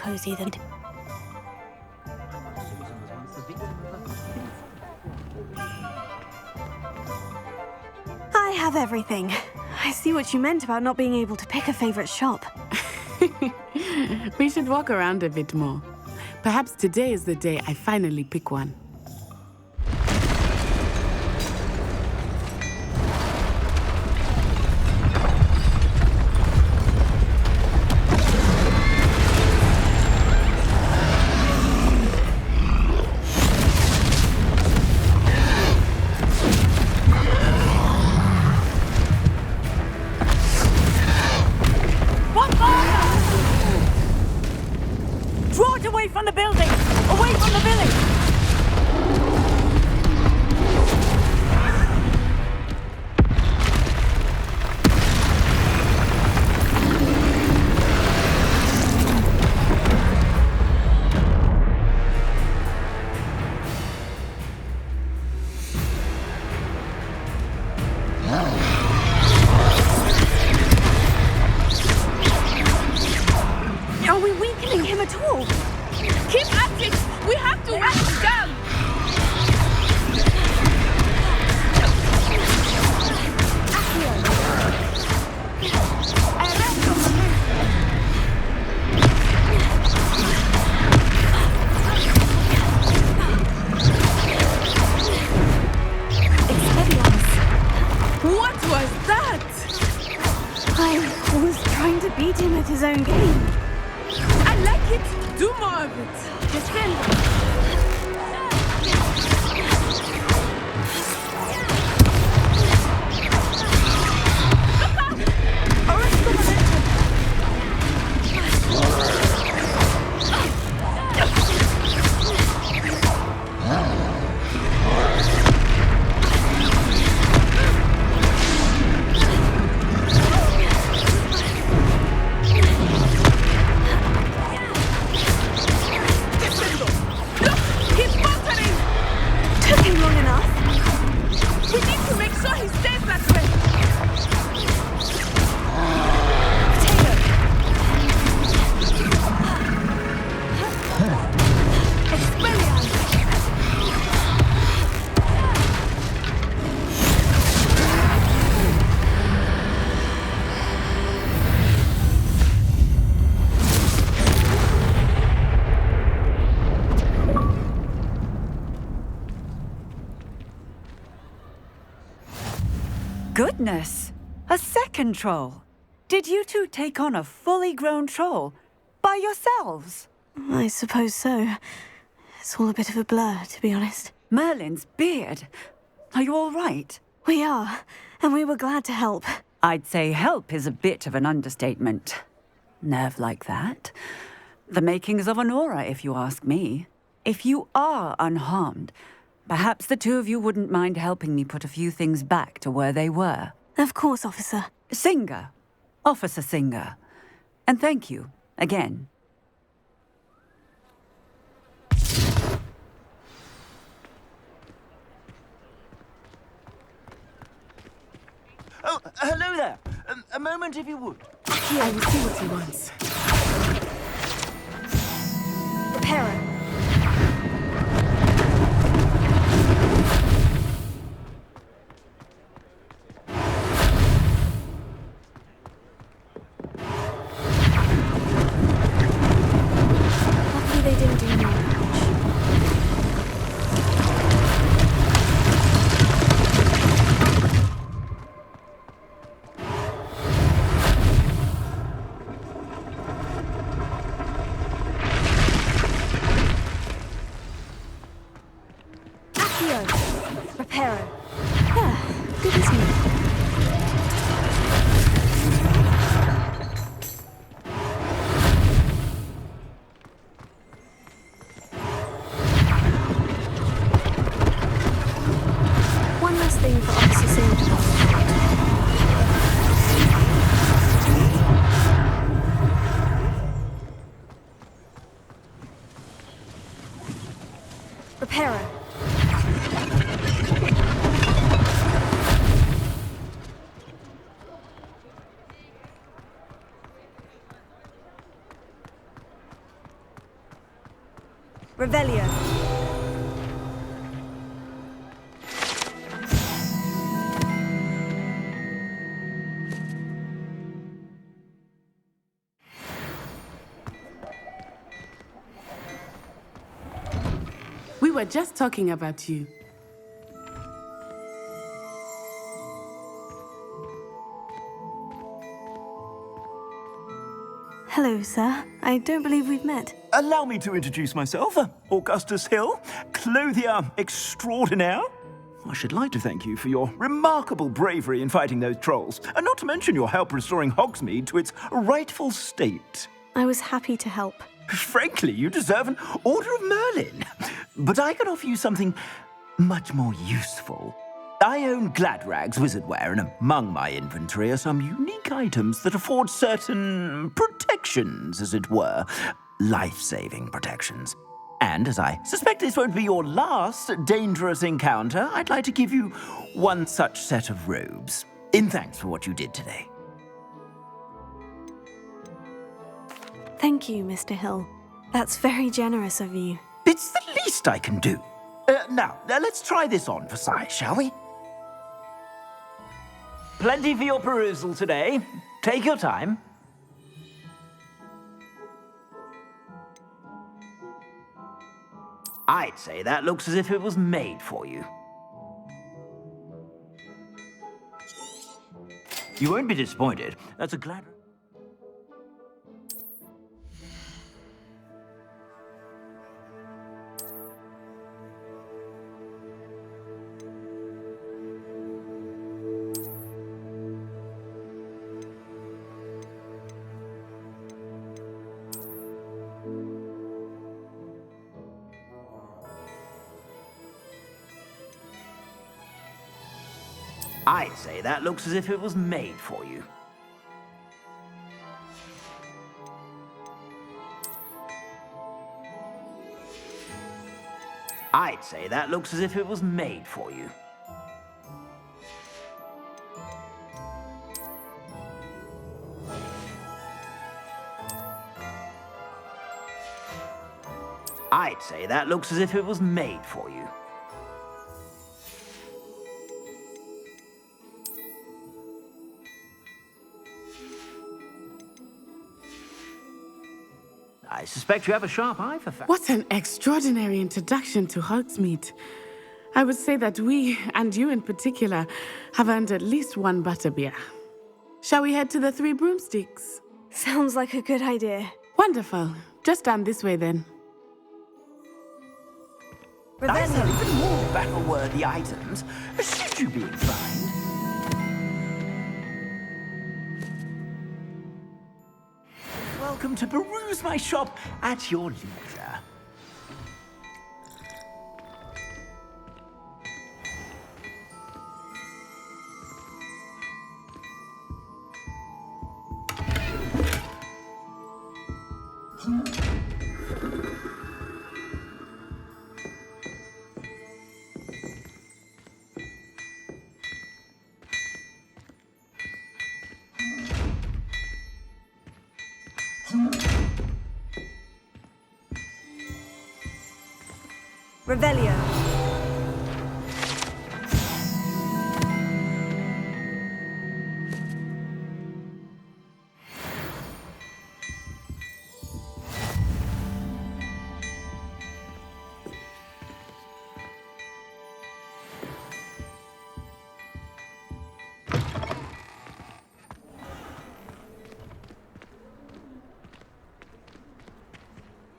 cozy than... I have everything. I see what you meant about not being able to pick a favorite shop. We should walk around a bit more. Perhaps today is the day I finally pick one. Goodness! A second troll! Did you two take on a fully grown troll by yourselves? I suppose so. It's all a bit of a blur, to be honest. Merlin's beard. Are you all right? We are, and we were glad to help. I'd say help is a bit of an understatement. Nerve like that. The makings of an aura, if you ask me. If you are unharmed, perhaps the two of you wouldn't mind helping me put a few things back to where they were. Of course, officer. Singer. Officer Singer. And thank you, again. Oh, hello there. A moment, if you would. I will see what he wants. Repairer. Luckily they didn't do more damage. Repairer. Ah, good as new. One last thing for Officer Singer. Repairer. Revelio. We were just talking about you. Hello, sir. I don't believe we've met. Allow me to introduce myself, Augustus Hill, clothier extraordinaire. I should like to thank you for your remarkable bravery in fighting those trolls, and not to mention your help restoring Hogsmeade to its rightful state. I was happy to help. Frankly, you deserve an Order of Merlin. But I can offer you something much more useful. I own Gladrag's wizardware, and among my inventory are some unique items that afford certain protections, as it were. Life-saving protections. And as I suspect this won't be your last dangerous encounter, I'd like to give you one such set of robes, in thanks for what you did today. Thank you, Mr. Hill. That's very generous of you. It's the least I can do. Now, let's try this on for size, shall we? Plenty for your perusal today. Take your time. I'd say that looks as if it was made for you. You won't be disappointed. That's a glad... I'd say that looks as if it was made for you. I'd say that looks as if it was made for you. I'd say that looks as if it was made for you. I suspect you have a sharp eye for facts. What an extraordinary introduction to Hogsmeade. I would say that we, and you in particular, have earned at least one butterbeer. Shall we head to the Three Broomsticks? Sounds like a good idea. Wonderful. Just down this way then. I sell even more battle-worthy items, should you be inclined. Welcome to peruse my shop at your leisure. Revelio.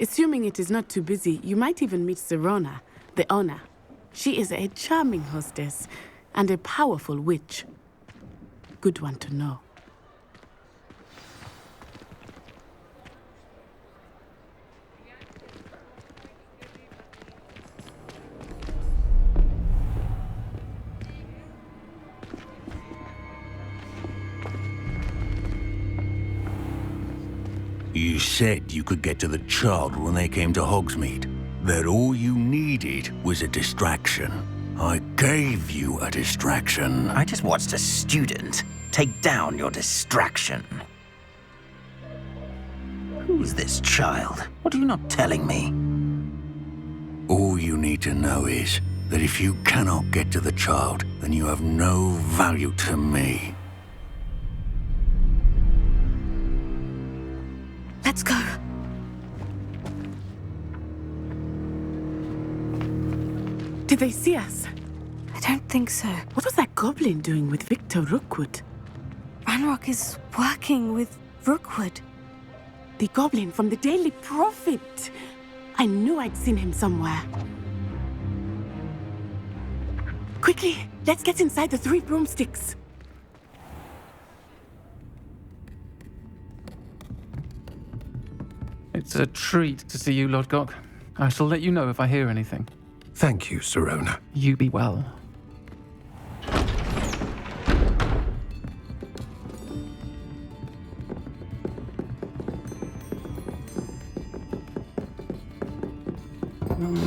Assuming it is not too busy, you might even meet Serona, the owner. She is a charming hostess and a powerful witch. Good one to know. You said you could get to the child when they came to Hogsmeade. That all you needed was a distraction. I gave you a distraction. I just watched a student take down your distraction. Who's this child? What are you not telling me? All you need to know is that if you cannot get to the child, then you have no value to me. Let's go. Did they see us? I don't think so. What was that goblin doing with Victor Rookwood? Ranrok is working with Rookwood. The goblin from the Daily Prophet. I knew I'd seen him somewhere. Quickly, let's get inside the 3 broomsticks. It's a treat to see you, Lodgok. I shall let you know if I hear anything. Thank you, Sirona. You be well.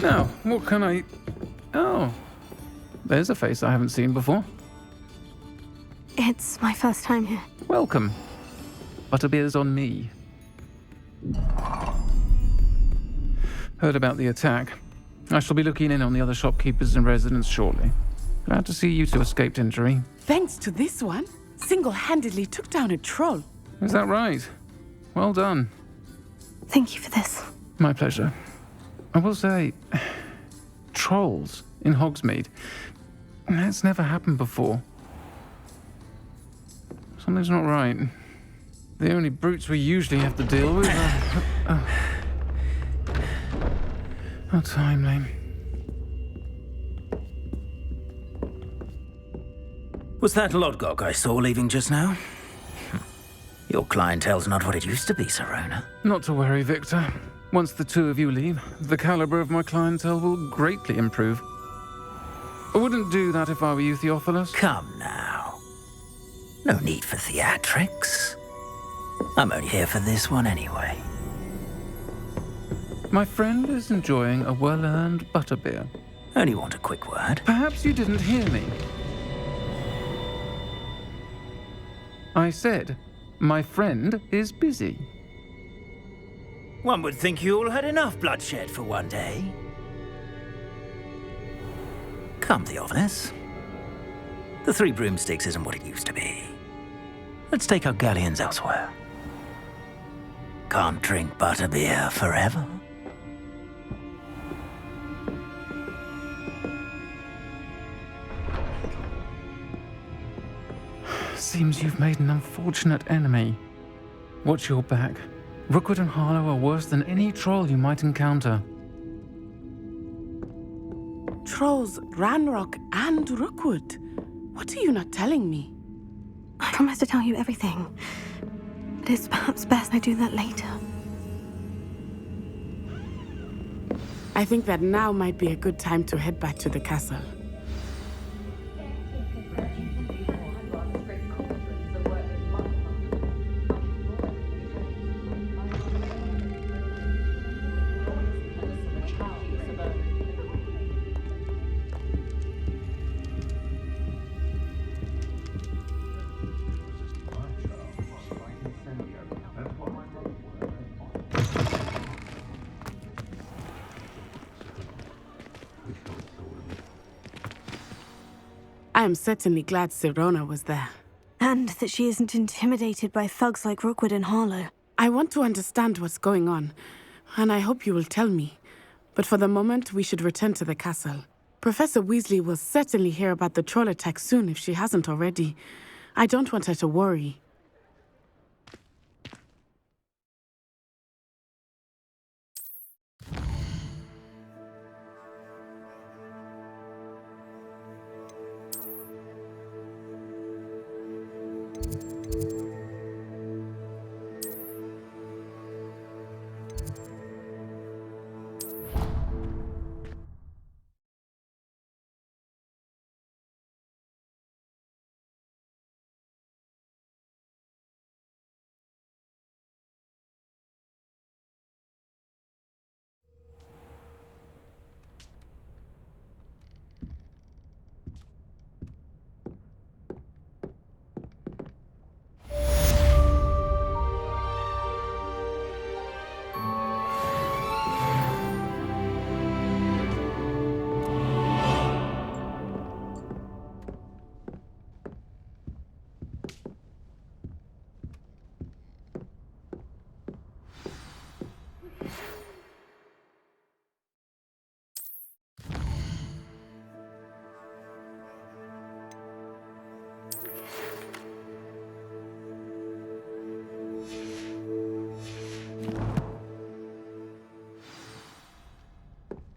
Now, what can I... Oh, there's a face I haven't seen before. It's my first time here. Welcome. Butterbeer's on me. Heard about the attack. I shall be looking in on the other shopkeepers and residents shortly. Glad to see you two escaped injury. Thanks to this one, single-handedly took down a troll. Is that right? Well done. Thank you for this. My pleasure. I will say, trolls in Hogsmeade. That's never happened before. Something's not right. The only brutes we usually have to deal with are... How timely. Was that Lodgok I saw leaving just now? Your clientele's not what it used to be, Sirona. Not to worry, Victor. Once the two of you leave, the caliber of my clientele will greatly improve. I wouldn't do that if I were you, Theophilus. Come now. No need for theatrics. I'm only here for this one anyway. My friend is enjoying a well-earned butterbeer. Only want a quick word. Perhaps you didn't hear me. I said, my friend is busy. One would think you all had enough bloodshed for one day. Come, Theophilus. The 3 broomsticks isn't what it used to be. Let's take our galleons elsewhere. Can't drink butterbeer forever. Seems you've made an unfortunate enemy. Watch your back. Rookwood and Harlow are worse than any troll you might encounter. Trolls, Ranrok, and Rookwood. What are you not telling me? I promise to tell you everything. But it's perhaps best I do that later. I think that now might be a good time to head back to the castle. I am certainly glad Sirona was there. And that she isn't intimidated by thugs like Rookwood and Harlow. I want to understand what's going on, and I hope you will tell me. But for the moment, we should return to the castle. Professor Weasley will certainly hear about the troll attack soon if she hasn't already. I don't want her to worry.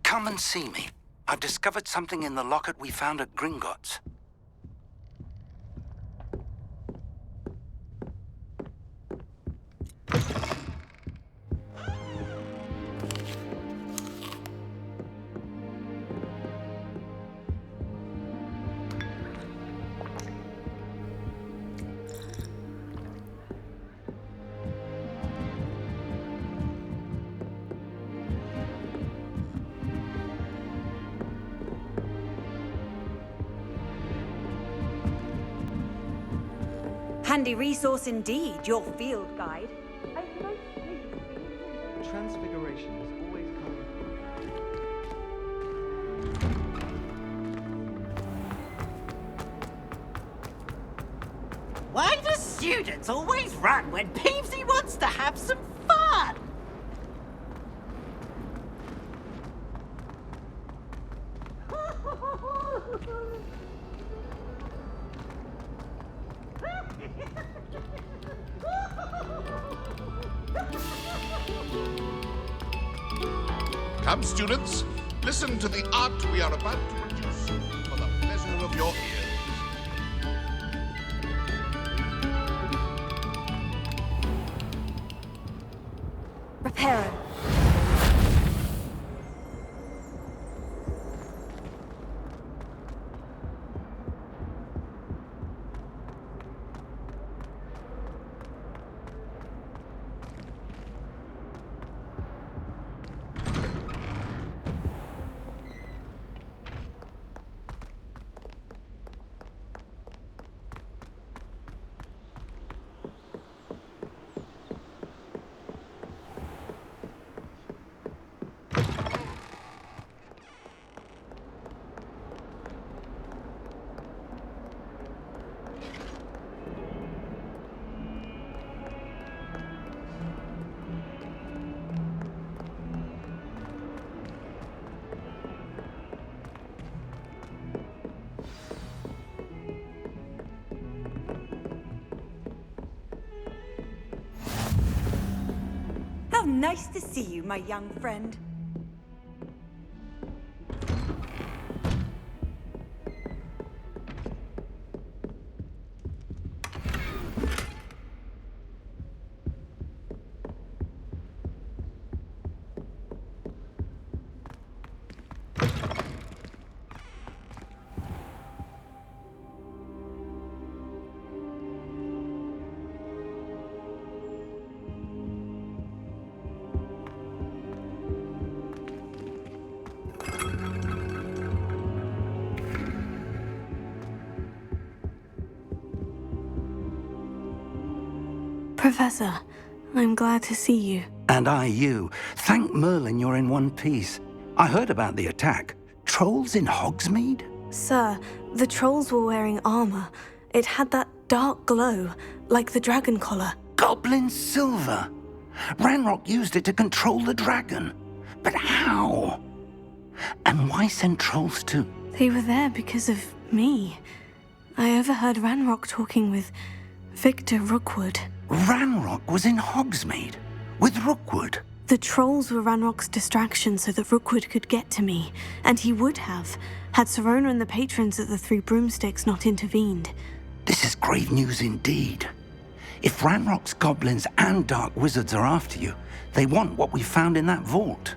come and see me. I've discovered something in the locket we found at Gringotts. Handy resource indeed, your field guide. Transfiguration is always coming. Why do students always run when Peevesy wants to have some fun? Come, students, listen to the art we are about to produce for the pleasure of your ears. Reparo. How nice to see you, my young friend. Professor, I'm glad to see you. And I you. Thank Merlin you're in one piece. I heard about the attack. Trolls in Hogsmeade? Sir, the trolls were wearing armor. It had that dark glow, like the dragon collar. Goblin silver. Ranrok used it to control the dragon. But how? And why send trolls to... They were there because of me. I overheard Ranrok talking with Victor Rookwood. Ranrok was in Hogsmeade with Rookwood. The trolls were Ranrock's distraction so that Rookwood could get to me, and he would have, had Sirona and the patrons at the Three Broomsticks not intervened. This is grave news indeed. If Ranrock's goblins and dark wizards are after you, they want what we found in that vault.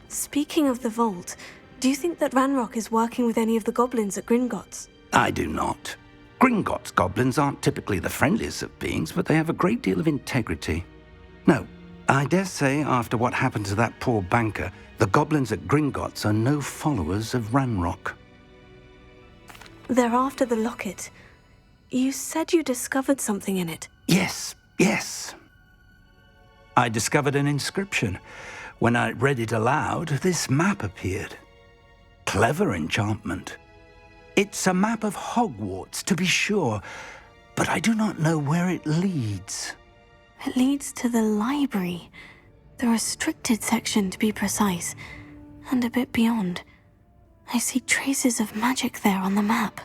Speaking of the vault, do you think that Ranrok is working with any of the goblins at Gringotts? I do not. Gringotts goblins aren't typically the friendliest of beings, but they have a great deal of integrity. No, I dare say after what happened to that poor banker, the goblins at Gringotts are no followers of Ranrok. They're after the locket. You said you discovered something in it. Yes. I discovered an inscription. When I read it aloud, this map appeared. Clever enchantment. It's a map of Hogwarts, to be sure, but I do not know where it leads. It leads to the library. The restricted section, to be precise, and a bit beyond. I see traces of magic there on the map.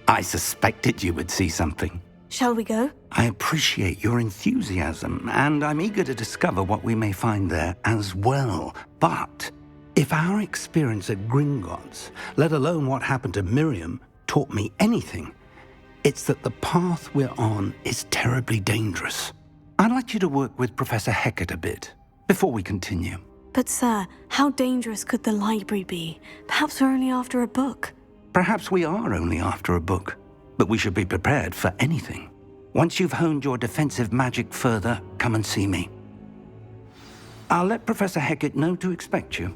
I suspected you would see something. Shall we go? I appreciate your enthusiasm, and I'm eager to discover what we may find there as well. But if our experience at Gringotts, let alone what happened to Miriam, taught me anything, it's that the path we're on is terribly dangerous. I'd like you to work with Professor Hecat a bit before we continue. But sir, how dangerous could the library be? Perhaps we're only after a book. Perhaps we are only after a book, but we should be prepared for anything. Once you've honed your defensive magic further, come and see me. I'll let Professor Hecat know to expect you.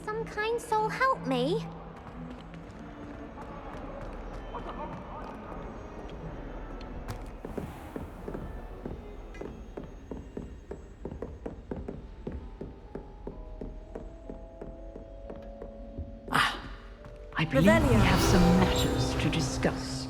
Some kind soul help me? I believe we have some matters to discuss.